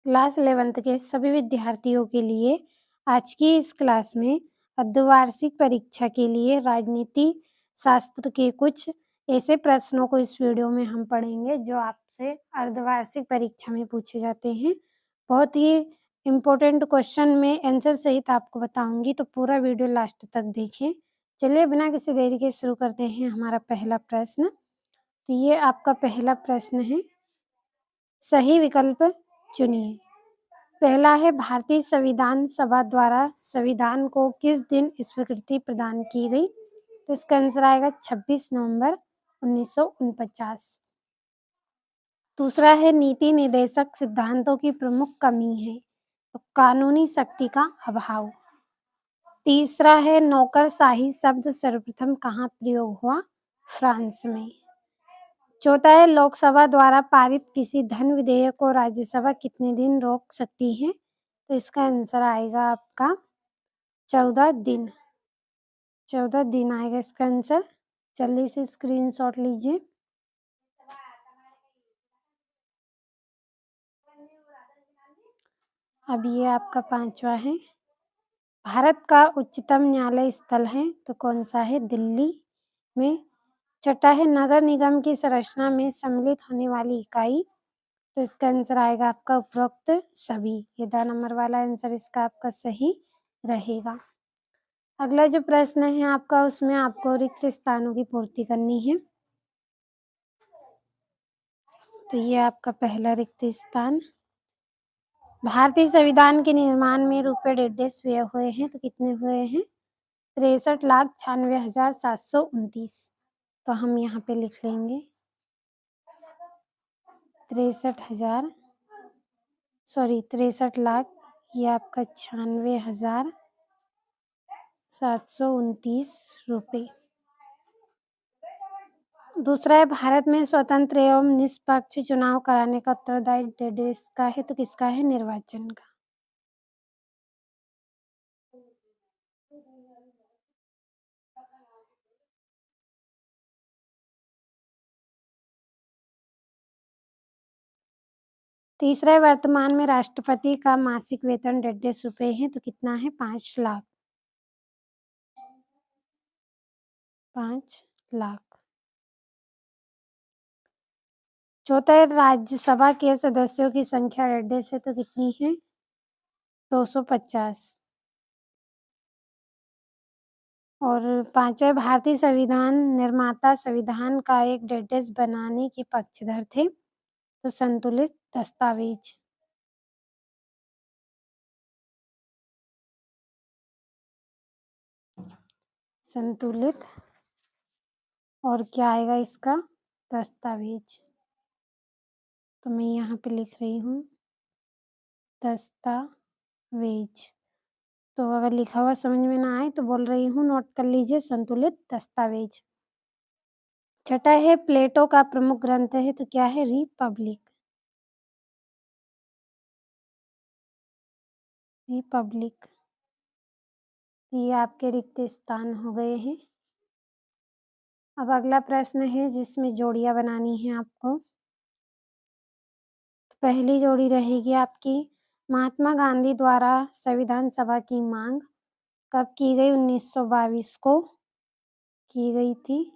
Class 11th के सभी विद्यार्थियों के लिए आज की इस क्लास में अर्धवार्षिक परीक्षा के लिए राजनीति शास्त्र के कुछ ऐसे प्रश्नों को इस वीडियो में हम पढ़ेंगे जो आपसे अर्धवार्षिक परीक्षा में पूछे जाते हैं। बहुत ही इम्पोर्टेंट क्वेश्चन में आंसर सहित आपको बताऊंगी, तो पूरा वीडियो लास्ट तक देखें। चलिए बिना किसी देरी के शुरू करते हैं हमारा पहला प्रश्न। तो ये आपका पहला प्रश्न है, सही विकल्प चुनिए। पहला है, भारतीय संविधान सभा द्वारा संविधान को किस दिन स्वीकृति प्रदान की गई? तो इसका आंसर आएगा 26 नवंबर 1949। दूसरा है, नीति निर्देशक सिद्धांतों की प्रमुख कमी है? तो कानूनी शक्ति का अभाव। तीसरा है, नौकरशाही शब्द सर्वप्रथम कहाँ प्रयोग हुआ? फ्रांस में। चौथा है, लोकसभा द्वारा पारित किसी धन विधेयक को राज्यसभा कितने दिन रोक सकती है? तो इसका आंसर आएगा आपका 14 दिन। 14 दिन आएगा इसका आंसर। जल्दी से स्क्रीनशॉट लीजिए। अब ये आपका पांचवा है, भारत का उच्चतम न्यायालय स्थल है? तो कौन सा है? दिल्ली में। छठा है, नगर निगम की संरचना में सम्मिलित होने वाली इकाई? तो इसका आंसर आएगा आपका उपरोक्त सभी। ये 2 नंबर वाला आंसर इसका आपका सही रहेगा। अगला जो प्रश्न है आपका, उसमें आपको रिक्त स्थानों की पूर्ति करनी है। तो ये आपका पहला रिक्त स्थान, भारतीय संविधान के निर्माण में रुपए 1.5 व्यय हुए हैं? तो कितने हुए हैं? 63,96,729। तो हम यहाँ पे लिख लेंगे 63 लाख, ये आपका 96,729 रुपये। दूसरा है, भारत में स्वतंत्र एवं निष्पक्ष चुनाव कराने का उत्तरदायी देश का है? तो किसका है? निर्वाचन का। तीसरा है, वर्तमान में राष्ट्रपति का मासिक वेतन 1.5 रुपये है? तो कितना है? 5 लाख। 5 लाख। चौथा है, राज्यसभा के सदस्यों की संख्या 1.5 है? तो कितनी है? 250। और पांचवा, भारतीय संविधान निर्माता संविधान का एक 1.5 बनाने के पक्षधर थे? तो संतुलित दस्तावेज। संतुलित, और क्या आएगा इसका? दस्तावेज। तो मैं यहाँ पे लिख रही हूँ दस्तावेज। तो अगर लिखा हुआ समझ में ना आए तो बोल रही हूँ, नोट कर लीजिए, संतुलित दस्तावेज। छठा है, प्लेटो का प्रमुख ग्रंथ है? तो क्या है? रिपब्लिक। रिपब्लिक। ये आपके रिक्त स्थान हो गए हैं। अब अगला प्रश्न है जिसमें जोड़ियां बनानी है आपको। तो पहली जोड़ी रहेगी आपकी, महात्मा गांधी द्वारा संविधान सभा की मांग कब की गई? 1922 को की गई थी।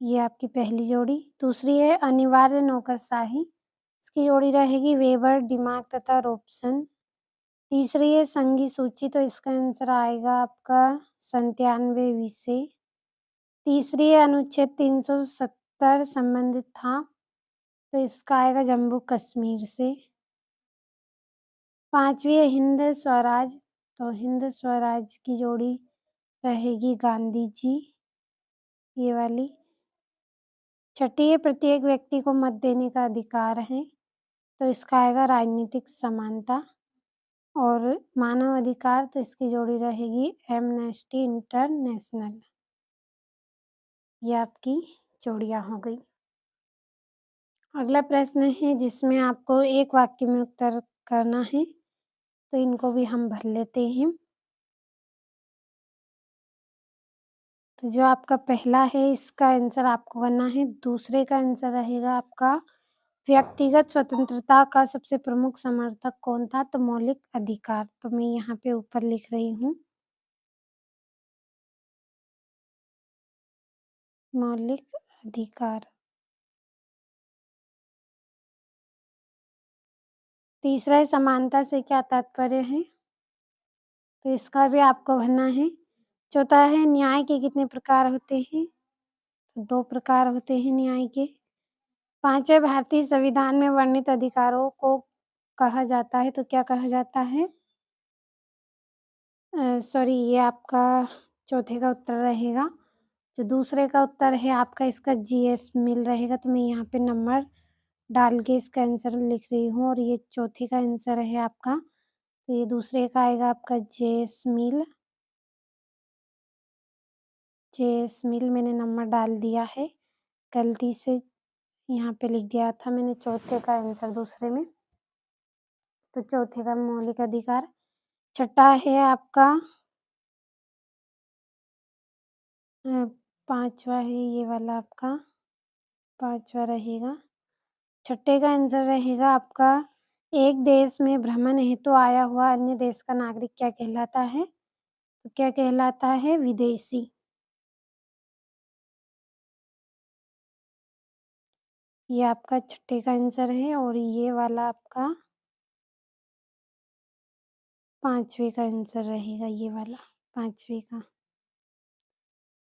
ये आपकी पहली जोड़ी। दूसरी है, अनिवार्य नौकरशाही, इसकी जोड़ी रहेगी वेबर, डिमार्क तथा रॉबसन। तीसरी है, संघी सूची, तो इसका आंसर आएगा आपका 97 विषय। तीसरी है, अनुच्छेद 370 संबंधित था? तो इसका आएगा जम्मू कश्मीर से। पांचवी है, हिंद स्वराज, तो हिंद स्वराज की जोड़ी रहेगी गांधी जी, ये वाली। छठी है, प्रत्येक व्यक्ति को मत देने का अधिकार है? तो इसका आएगा राजनीतिक समानता। और मानव अधिकार, तो इसकी जोड़ी रहेगी एमनेस्टी इंटरनेशनल। ये आपकी जोड़ियां हो गई। अगला प्रश्न है जिसमें आपको एक वाक्य में उत्तर करना है, तो इनको भी हम भर लेते हैं। तो जो आपका पहला है इसका आंसर आपको करना है, दूसरे का आंसर रहेगा आपका व्यक्तिगत स्वतंत्रता का सबसे प्रमुख समर्थक कौन था? तो मौलिक अधिकार। तो मैं यहाँ पे ऊपर लिख रही हूँ। मौलिक अधिकार। तीसरा है समानता से क्या तात्पर्य है? तो इसका भी आपको भरना है। चौथा है न्याय के कितने प्रकार होते हैं? तो 2 प्रकार होते हैं न्याय के। पाँचवें भारतीय संविधान में वर्णित अधिकारों को कहा जाता है, तो क्या कहा जाता है? सॉरी, ये आपका चौथे का उत्तर रहेगा। जो दूसरे का उत्तर है आपका, इसका जीएस मिल रहेगा, तो मैं यहाँ पे नंबर डाल के इसका आंसर लिख रही हूँ और ये चौथे का आंसर है आपका। तो ये दूसरे का आएगा आपका जेएस मिल। जेएस मिल मैंने नंबर डाल दिया है, गलती से यहाँ पे लिख दिया था मैंने चौथे का आंसर दूसरे में। तो चौथे का मौलिक अधिकार। छठा है आपका 5वां है ये वाला आपका 5वां रहेगा। छठे का आंसर रहेगा आपका एक देश में भ्रमण हेतु आया हुआ अन्य देश का नागरिक क्या कहलाता है? तो क्या कहलाता है? विदेशी। ये आपका छठे का आंसर है और ये वाला आपका 5वें का आंसर रहेगा, ये वाला 5वें का।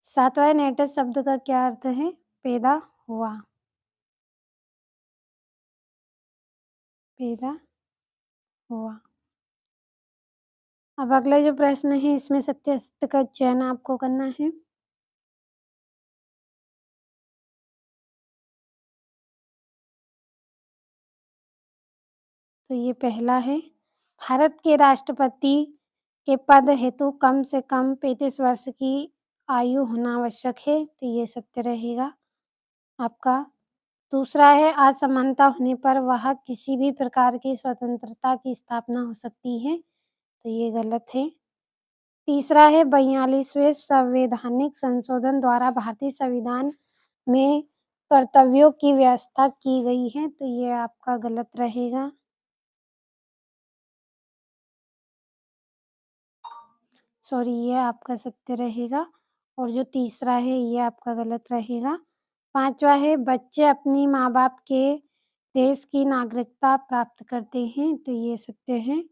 7वां नेटस शब्द का क्या अर्थ है? पैदा हुआ। पैदा हुआ। अब अगला जो प्रश्न है इसमें सत्य असत्य का चयन आपको करना है। तो ये पहला है, भारत के राष्ट्रपति के पद हेतु कम से कम 35 वर्ष की आयु होना आवश्यक है, तो ये सत्य रहेगा आपका। दूसरा है असमानता होने पर वह किसी भी प्रकार की स्वतंत्रता की स्थापना हो सकती है, तो ये गलत है। तीसरा है 42वें संवैधानिक संशोधन द्वारा भारतीय संविधान में कर्तव्यों की व्यवस्था की गई है, तो ये आपका गलत रहेगा। सॉरी, ये आपका सत्य रहेगा और जो तीसरा है ये आपका गलत रहेगा। 5वां है बच्चे अपनी माँ-बाप के देश की नागरिकता प्राप्त करते हैं, तो ये सत्य है।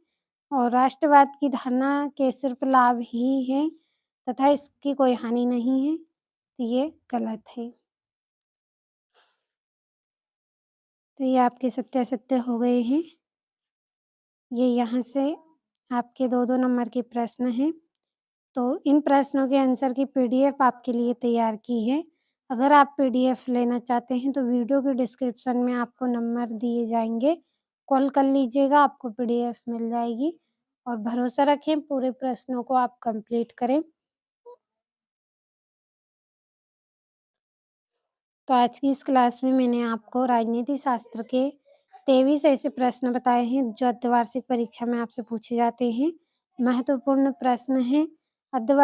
और राष्ट्रवाद की धारणा के सिर्फ लाभ ही हैं तथा इसकी कोई हानि नहीं है, तो ये गलत है। तो ये आपके सत्य-असत्य हो गए हैं। ये यहाँ से आपके 2-2 नंबर के प्रश्न हैं। तो इन प्रश्नों के आंसर की पीडीएफ आपके लिए तैयार की है। अगर आप पीडीएफ लेना चाहते हैं तो वीडियो के डिस्क्रिप्शन में आपको नंबर दिए जाएँगे, कॉल कर लीजिएगा, आपको पीडीएफ मिल जाएगी और भरोसा रखें पूरे प्रश्नों को आप कंप्लीट करें। तो आज की इस क्लास में मैंने आपको राजनीति शास्त्र के 23 ऐसे प्रश्न बताए हैं जो अर्धवार्षिक परीक्षा में आपसे पूछे जाते हैं। महत्वपूर्ण प्रश्न हैं। अर्धवार्षिक